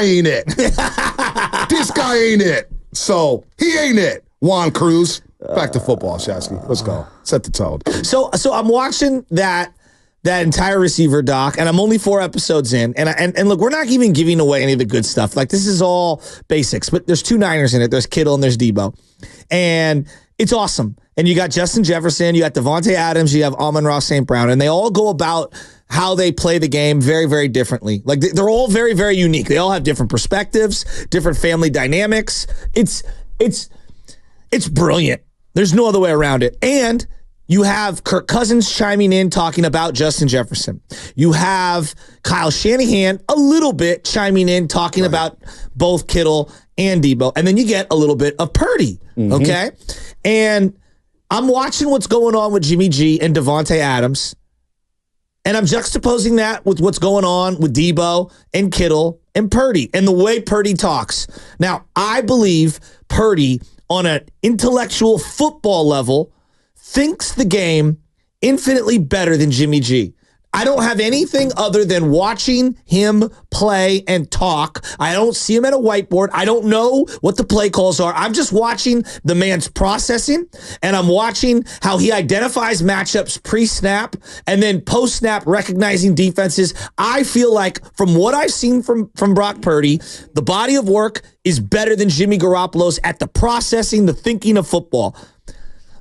ain't it. This guy ain't it. So he ain't it. Juan Cruz. Back to football, Shasky. Let's go. Set the tone. So I'm watching that entire receiver doc, and I'm only 4 episodes in. And look, we're not even giving away any of the good stuff. Like, this is all basics, but there's 2 Niners in it. There's Kittle and there's Deebo. And it's awesome. And you got Justin Jefferson, you got Devontae Adams, you have Amon-Ra St. Brown, and they all go about how they play the game very, very differently. Like, they're all very, very unique. They all have different perspectives, different family dynamics. It's brilliant. There's no other way around it. And you have Kirk Cousins chiming in, talking about Justin Jefferson. You have Kyle Shanahan a little bit chiming in, talking about both Kittle and Deebo. And then you get a little bit of Purdy, okay? And I'm watching what's going on with Jimmy G and Devontae Adams, and I'm juxtaposing that with what's going on with Deebo and Kittle and Purdy and the way Purdy talks. Now, I believe Purdy, on an intellectual football level, thinks the game infinitely better than Jimmy G. I don't have anything other than watching him play and talk. I don't see him at a whiteboard. I don't know what the play calls are. I'm just watching the man's processing, and I'm watching how he identifies matchups pre-snap and then post-snap recognizing defenses. I feel like, from what I've seen from Brock Purdy, the body of work is better than Jimmy Garoppolo's at the processing, the thinking of football.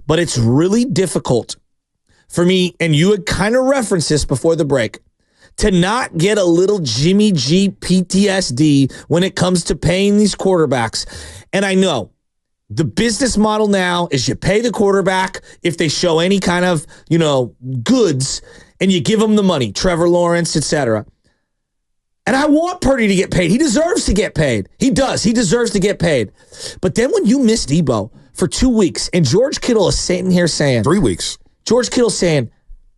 But it's really difficult for me, and you had kind of referenced this before the break, to not get a little Jimmy G PTSD when it comes to paying these quarterbacks. And I know the business model now is you pay the quarterback if they show any kind of, goods, and you give them the money, Trevor Lawrence, etc. And I want Purdy to get paid. He deserves to get paid. He does. He deserves to get paid. But then when you miss Deebo for 2 weeks, and George Kittle is sitting here saying 3 weeks. George Kittle saying,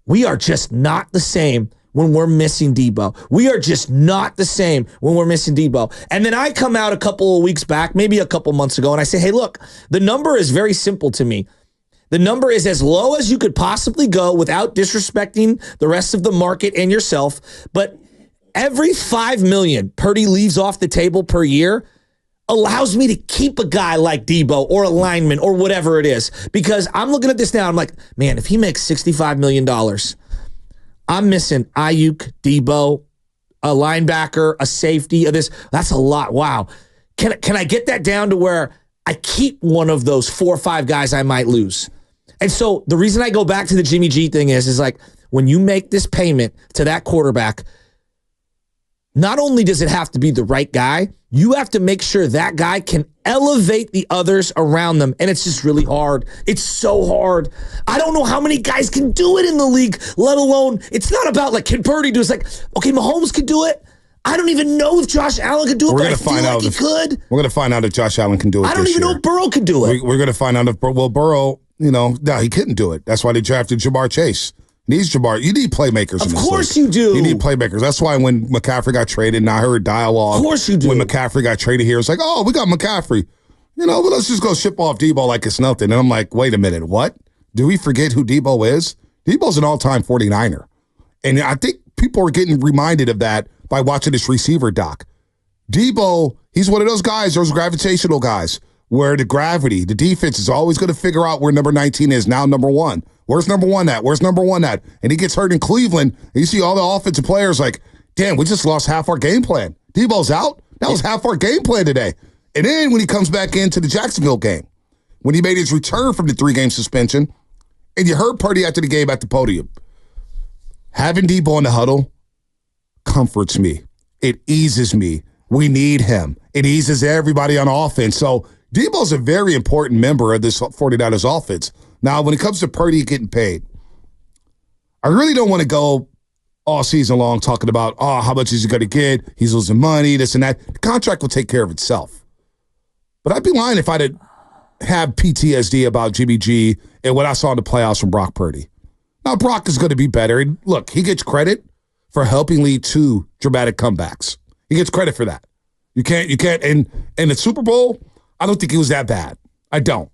we are just not the same when we're missing Deebo. We are just not the same when we're missing Deebo. And then I come out a couple of weeks back, maybe a couple months ago, and I say, hey, look, the number is very simple to me. The number is as low as you could possibly go without disrespecting the rest of the market and yourself. But every $5 million Purdy leaves off the table per year allows me to keep a guy like Deebo or a lineman or whatever it is. Because I'm looking at this now, I'm like, man, if he makes $65 million, I'm missing Aiyuk, Deebo, a linebacker, a safety, that's a lot. Wow. Can I get that down to where I keep one of those 4 or 5 guys I might lose? And so the reason I go back to the Jimmy G thing is like, when you make this payment to that quarterback, not only does it have to be the right guy, you have to make sure that guy can elevate the others around them. And it's just really hard. It's so hard. I don't know how many guys can do it in the league, let alone, it's not about like, can Purdy do it? It's like, okay, Mahomes could do it. I don't even know if Josh Allen could do it, but I feel like he could. We're going to find out if Josh Allen can do it. I don't even know if Burrow could do it. We're going to find out if Burrow, no, he couldn't do it. That's why they drafted Jamar Chase. Needs Jamar. You need playmakers in this league. Of course you do. You need playmakers. That's why when McCaffrey got traded, and I heard dialogue. Of course you do. When McCaffrey got traded here, it's like, oh, we got McCaffrey. But let's just go ship off Deebo like it's nothing. And I'm like, wait a minute, what? Do we forget who Deebo is? Deebo's an all-time 49er. And I think people are getting reminded of that by watching this receiver doc. Deebo, he's one of those guys, those gravitational guys, where the defense is always going to figure out where number 19 is, now number 1. Where's number 1 at? Where's number 1 at? And he gets hurt in Cleveland, and you see all the offensive players like, damn, we just lost half our game plan. Deebo's out. That was half our game plan today. And then when he comes back into the Jacksonville game, when he made his return from the 3-game suspension, and you heard Purdy after the game at the podium, having Deebo in the huddle comforts me. It eases me. We need him. It eases everybody on offense. So Deebo's a very important member of this 49ers offense. Now, when it comes to Purdy getting paid, I really don't want to go all season long talking about, how much is he going to get? He's losing money, this and that. The contract will take care of itself. But I'd be lying if I didn't have PTSD about Jimmy G and what I saw in the playoffs from Brock Purdy. Now, Brock is going to be better. And look, he gets credit for helping lead 2 dramatic comebacks. He gets credit for that. You can't, and in the Super Bowl, I don't think he was that bad. I don't.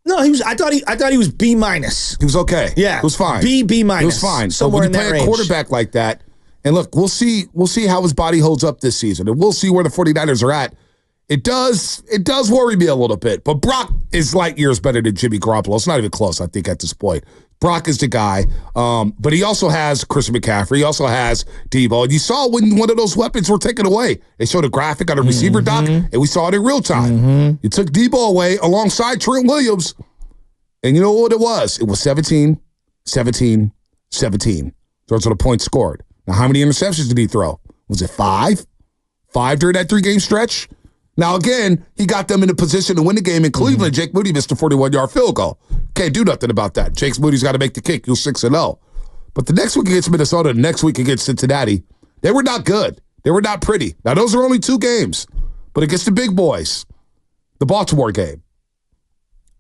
No, I thought he was B-. He was okay. Yeah. It was fine. B-. It was fine. Somewhere so when you play a range. quarterback like that, And look, we'll see how his body holds up this season, and we'll see where the 49ers are at. It does worry me a little bit, but Brock is light years better than Jimmy Garoppolo. It's not even close, I think, at this point. Brock is the guy, but he also has Christian McCaffrey. He also has Deebo. And you saw when one of those weapons were taken away. They showed a graphic on a receiver doc, and we saw it in real time. You took Deebo away alongside Trent Williams, and you know what it was? It was 17, 17, 17. Those are the points scored. Now, how many interceptions did he throw? Was it 5? 5 during that 3-game stretch? Now, again, he got them in a position to win the game in Cleveland. Jake Moody missed a 41-yard field goal. Can't do nothing about that. Jake Moody's got to make the kick. You're 6-0. But the next week against Minnesota, the next week against Cincinnati, they were not good. They were not pretty. Now, those are only 2 games. But against the big boys, the Baltimore game,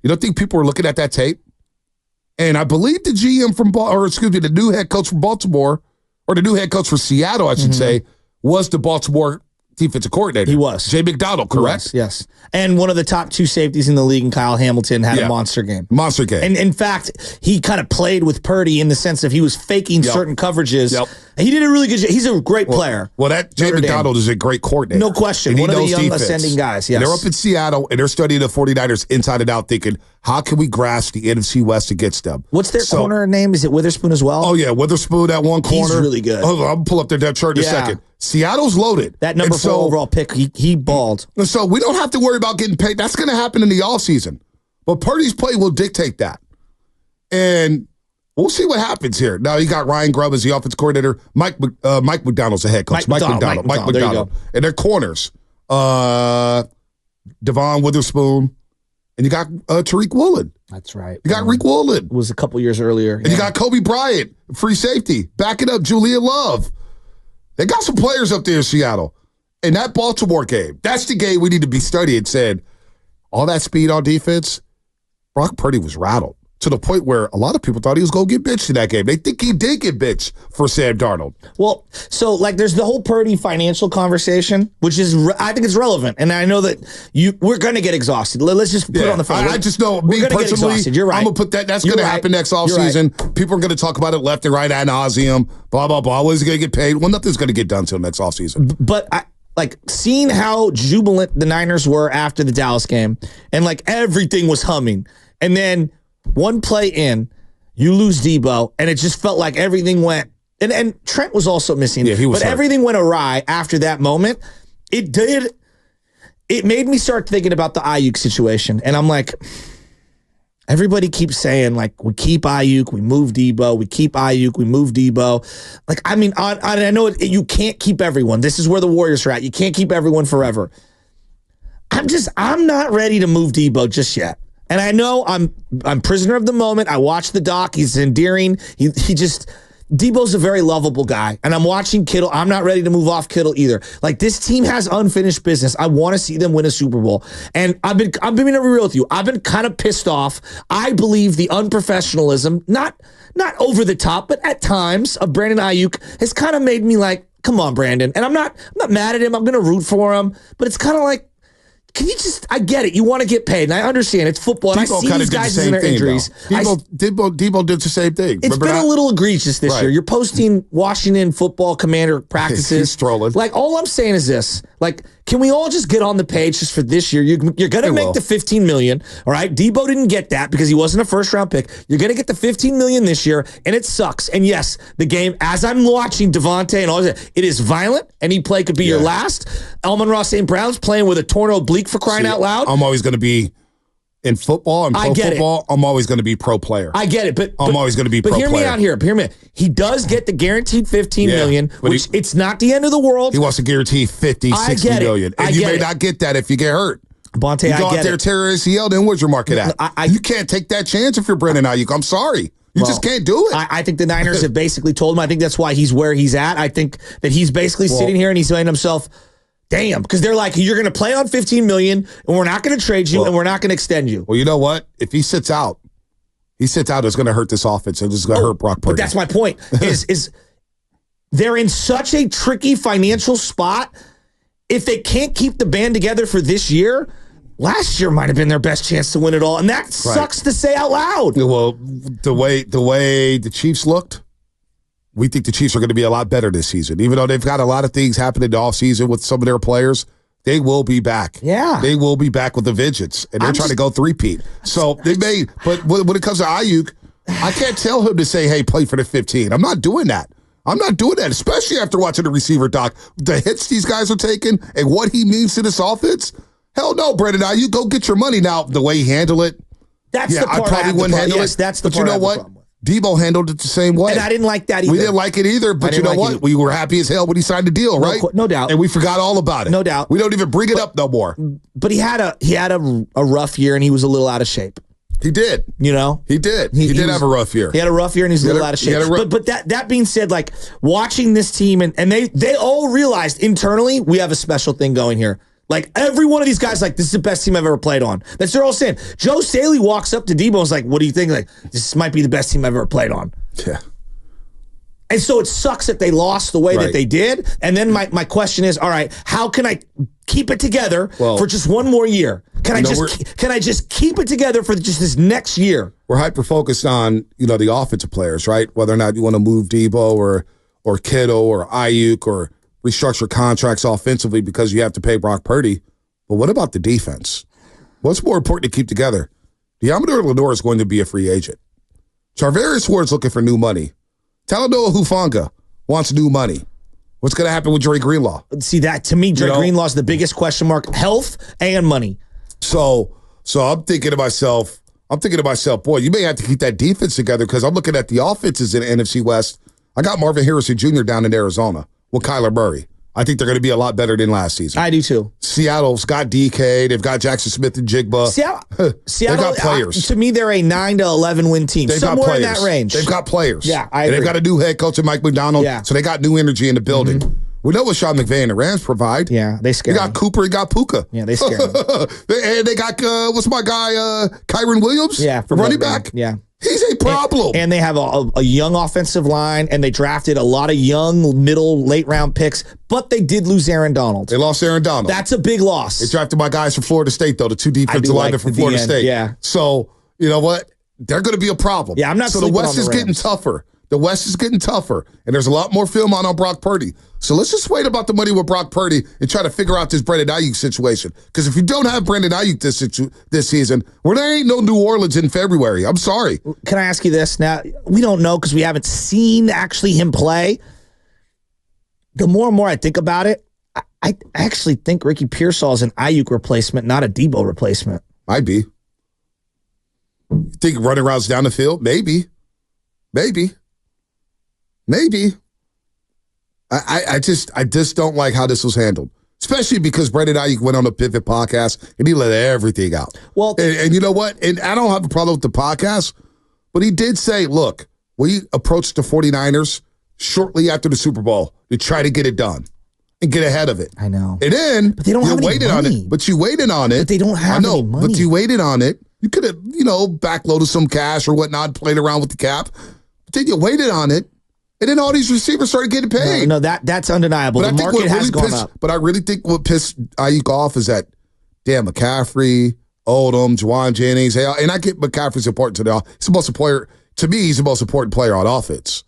you don't think people were looking at that tape? And I believe the the new head coach from Baltimore, or the new head coach for Seattle, I should say, was the Baltimore defensive coordinator. He was. Jay McDonald, correct? Yes. And one of the top 2 safeties in the league, and Kyle Hamilton, had a monster game. Monster game. And in fact, he kind of played with Purdy in the sense of he was faking certain coverages. And he did a really good job. He's a great player. Well, that Jay McDonald is a great coordinator. No question. One of the young ascending guys, yes. And they're up in Seattle, and they're studying the 49ers inside and out, thinking, how can we grasp the NFC West against them? What's their corner name? Is it Witherspoon as well? Oh, yeah, Witherspoon at one corner. He's really good. Oh, I'm going to pull up their depth chart in a second. Seattle's loaded. That number 4 overall pick, he balled. So we don't have to worry about getting paid. That's going to happen in the offseason. But Purdy's play will dictate that. And we'll see what happens here. Now, you got Ryan Grubb as the offensive coordinator. Mike McDonald's the head coach. Mike McDonald. And their corners. Devon Witherspoon. And you got Tariq Woolen. That's right. You got Rick Woolen. It was a couple years earlier. And you got Kobe Bryant, free safety. Backing up Julian Love. They got some players up there in Seattle. And that Baltimore game, that's the game we need to be studying. Said, all that speed on defense, Brock Purdy was rattled to the point where a lot of people thought he was going to get bitched in that game. They think he did get bitched for Sam Darnold. Well, so there's the whole Purdy financial conversation, which is, I think it's relevant. And I know that we're going to get exhausted. Let's just put it on the phone. I just know, me personally, you're right. I'm going to put that's going to happen next offseason. Right. People are going to talk about it left and right ad nauseum, blah, blah, blah. When is he going to get paid? Well, nothing's going to get done until next offseason. But seeing how jubilant the Niners were after the Dallas game, and everything was humming. And then one play in, you lose Deebo, and it just felt like everything went. And Trent was also missing. Yeah, he was. But everything went awry after that moment. It did. It made me start thinking about the Aiyuk situation, and I'm like, everybody keeps saying we keep Aiyuk, we move Deebo, we keep Aiyuk, we move Deebo. I know you can't keep everyone. This is where the Warriors are at. You can't keep everyone forever. I'm not ready to move Deebo just yet. And I know I'm prisoner of the moment. I watched the doc. He's endearing. Deebo's a very lovable guy. And I'm watching Kittle. I'm not ready to move off Kittle either. This team has unfinished business. I want to see them win a Super Bowl. And I've been real with you. I've been kind of pissed off. I believe the unprofessionalism, not over the top, but at times, of Brandon Aiyuk has kind of made me come on, Brandon. And I'm not mad at him. I'm going to root for him. But it's kind of can you I get it. You want to get paid, and I understand. It's football, and I see these guys in their injuries. Deebo did the same thing. It's been a little egregious this year. You're posting Washington football commander practices. He's strolling. All I'm saying is this. Can we all just get on the page just for this year? You're going to make the $15 million, all right? Deebo didn't get that because he wasn't a first-round pick. You're going to get the $15 million this year, and it sucks. And yes, the game, as I'm watching Devontae and all this, it is violent. Any play could be your last. Amon-Ra St. Brown's playing with a torn oblique for crying out loud. I'm always going to be in football and pro football. I'm always going to be pro player. I get it, but I'm always going to be pro player. But hear me out here. Hear me out. He does get the guaranteed $15 million, which it's not the end of the world. He wants to guarantee $50-60 million. And you may not get that if you get hurt. Bonte, you go out there, tear ACL, then where's your market at? You can't take that chance if you're Brandon Aiyuk. I'm sorry. You just can't do it. I think the Niners have basically told him. I think that's why he's where he's at. I think that he's basically sitting here and he's saying to himself, damn, because they're you're going to play on $15 million, and we're not going to trade you, and we're not going to extend you. Well, you know what? If he sits out, it's going to hurt this offense. It's going to hurt Brock Purdy. But that's my point. Is they're in such a tricky financial spot. If they can't keep the band together for this year, last year might have been their best chance to win it all, and that sucks to say out loud. Well, the way the Chiefs looked we think the Chiefs are going to be a lot better this season. Even though they've got a lot of things happening in the offseason with some of their players, they will be back. Yeah. They will be back with a vengeance, and they're trying to go three-peat. So they may, but when it comes to Aiyuk, I can't tell him to say, hey, play for the 15. I'm not doing that. I'm not doing that, especially after watching the receiver doc. The hits these guys are taking and what he means to this offense. Hell no, Brandon Aiyuk, go get your money. Now, the way he handled it, that's the part I probably wouldn't handle it. Yes, that's the but part you know what? Deebo handled it the same way. And I didn't like that either. We didn't like it either, but you know what? We were happy as hell when he signed the deal, right? No doubt. And we forgot all about it. No doubt. We don't even bring it up no more. But he had a rough year, and he was a little out of shape. He did. You know? He did. He did have a rough year. He had a rough year, and he's a little out of shape. But that being said, like, watching this team, and they all realized internally, we have a special thing going here. Like, every one of these guys, like, this is the best team I've ever played on. That's what they're all saying. Joe Staley walks up to Deebo and is like, what do you think? Like, this might be the best team I've ever played on. Yeah. And so it sucks that they lost the way that they did. And then my question is, all right, how can I keep it together for just one more year? Can I just keep it together for just this next year? We're hyper focused on, the offensive players, right? Whether or not you want to move Deebo or Kittle or Aiyuk or restructure contracts offensively because you have to pay Brock Purdy. But what about the defense? What's more important to keep together? Deommodore Lenoir is going to be a free agent. Charvarius Ward's looking for new money. Talanoa Hufanga wants new money. What's going to happen with Dre Greenlaw? See, that to me, Dre Greenlaw is the biggest question mark: health and money. So I'm thinking to myself, boy, you may have to keep that defense together because I'm looking at the offenses in the NFC West. I got Marvin Harrison Jr. down in Arizona with Kyler Murray. I think they're going to be a lot better than last season. I do too. Seattle's got DK. They've got Jackson Smith and Jigba. Seattle, they've got players. To me, they're a 9 to 11 win team. Somewhere in that range. They've got players. Yeah, I agree. And they've got a new head coach in Mike McDonald. Yeah. So they got new energy in the building. Mm-hmm. We know what Sean McVay and the Rams provide. Yeah, they scare me. They got Cooper, they got Puka. Yeah, they scare me. And they got, what's my guy, Kyron Williams? Yeah. The running back? Yeah. He's a problem. And they have a young offensive line, and they drafted a lot of young, middle, late-round picks, but they did lose Aaron Donald. They lost Aaron Donald. That's a big loss. They drafted my guys from Florida State, though, the two defensive linemen from Florida State. Yeah. So, you know what? They're going to be a problem. Yeah, I'm not So the West is getting tougher. The West is getting tougher, and there's a lot more film on Brock Purdy. So let's just wait about the money with Brock Purdy and try to figure out this Brandon Aiyuk situation. Because if you don't have Brandon Aiyuk this season, well, there ain't no New Orleans in February. I'm sorry. Can I ask you this? Now, we don't know because we haven't seen actually him play. The more and more I think about it, I actually think Ricky Pearsall is an Aiyuk replacement, not a Deebo replacement. Might be. You think running routes down the field? Maybe. I just don't like how this was handled, especially because Brandon Aiyuk went on the Pivot podcast and he let everything out. Well, and you know what? And I don't have a problem with the podcast, but he did say, look, we approached the 49ers shortly after the Super Bowl to try to get it done and get ahead of it. I know. And then but they don't have any waited money. on it. But you waited on it. But they don't have any money. But you waited on it. You could have, backloaded some cash or whatnot, played around with the cap. But then you waited on it. And then all these receivers started getting paid. No, that's undeniable. The market has gone up. But I really think what pissed Aiyuk off is that, damn, McCaffrey, Odom, Juwan Jennings, and I get McCaffrey's important to the he's the most important to me. He's the most important player on offense.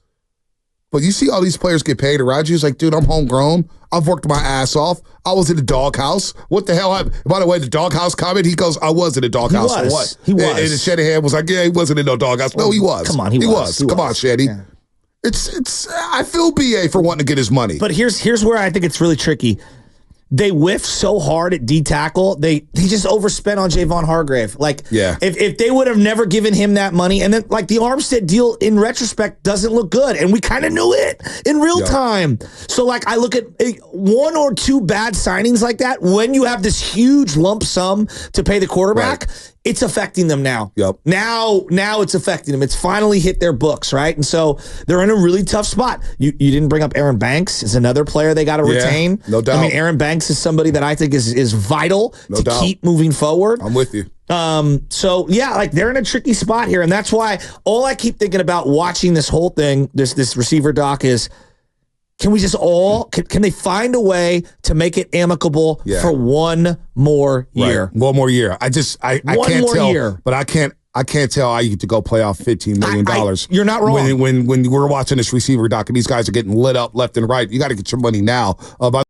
But you see all these players get paid around you. It's like, dude, I'm homegrown. I've worked my ass off. I was in the doghouse. What the hell happened? By the way, the doghouse comment, he goes, I was in the doghouse. He was. What? He was. And Shanahan was like, yeah, he wasn't in no doghouse. No, he was. Come on, he was. Come on, Shady. Yeah. It's. I feel BA for wanting to get his money. But here's where I think it's really tricky. They whiff so hard at D tackle. They just overspent on Javon Hargrave. Like, yeah. if they would have never given him that money, and then like the Armstead deal in retrospect doesn't look good, and we kind of knew it in real time. So like I look at one or two bad signings like that when you have this huge lump sum to pay the quarterback. Right. It's affecting them now. Yep. Now it's affecting them. It's finally hit their books, right? And so they're in a really tough spot. You didn't bring up Aaron Banks is another player they got to retain. No doubt. I mean, Aaron Banks is somebody that I think is vital to keep moving forward. I'm with you. So yeah, like they're in a tricky spot here, and that's why all I keep thinking about watching this whole thing, this receiver doc is. Can we just can they find a way to make it amicable for one more year? Right. One more year. I can't tell. Year. But I can't I can't tell Aiyuk to go play off $15 million. You're not wrong. When we're watching this receiver doc and these guys are getting lit up left and right, you got to get your money now. By